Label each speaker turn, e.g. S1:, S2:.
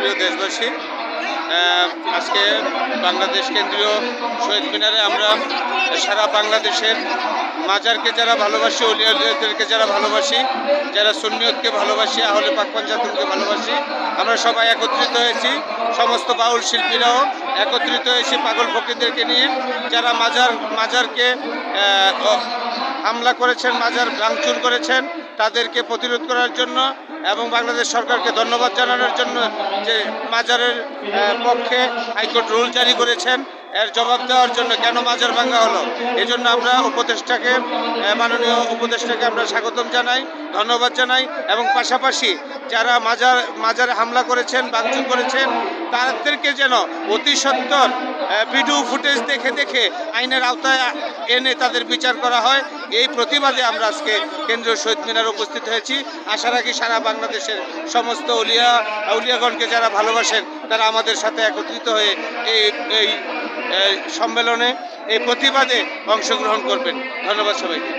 S1: প্রিয় দেশবাসী, আজকে বাংলাদেশ কেন্দ্রীয় শহীদ মিনারে আমরা সারা বাংলাদেশের মাজারকে যারা ভালোবাসি, অলিয়াদেরকে যারা ভালোবাসি, যারা সুন্নিয়তকে ভালোবাসি, আহলে পাক পাঞ্জাতনকে ভালোবাসি, আমরা সবাই একত্রিত হয়েছি। সমস্ত বাউল শিল্পীরাও একত্রিত হয়েছি পাগল ফকিরদেরকে নিয়ে, যারা মাজারকে হামলা করেছেন, মাজার ভাঙচুর করেছেন, তাদেরকে প্রতিরোধ করার জন্য এবং বাংলাদেশ সরকারকে ধন্যবাদ জানানোর জন্য যে মাজারের পক্ষে হাইকোর্ট রুল জারি করেছেন, এর জবাব দেওয়ার জন্য কেন মাজার ভাঙা হলো, এজন্য আমরা মাননীয় উপদেষ্টাকে আমরা স্বাগতম জানাই, ধন্যবাদ জানাই। এবং পাশাপাশি যারা মাজারে হামলা করেছেন, ভাঙচুর করেছেন, তাদেরকে যেন অতি সত্বর ভিডিও ফুটেজ দেখে আইনের আওতায় এনে তাদের বিচার করা হয়, এই প্রতিবাদে আমরা আজকে কেন্দ্রীয় শহীদ মিনারে উপস্থিত হয়েছি। আশা রাখি সারা বাংলাদেশের সমস্ত আউলিয়াগণকে যারা ভালোবাসেন তারা আমাদের সাথে একত্রিত হয়ে এই সম্মেলনে, এই প্রতিবাদে অংশগ্রহণ করবেন। ধন্যবাদ সবাইকে।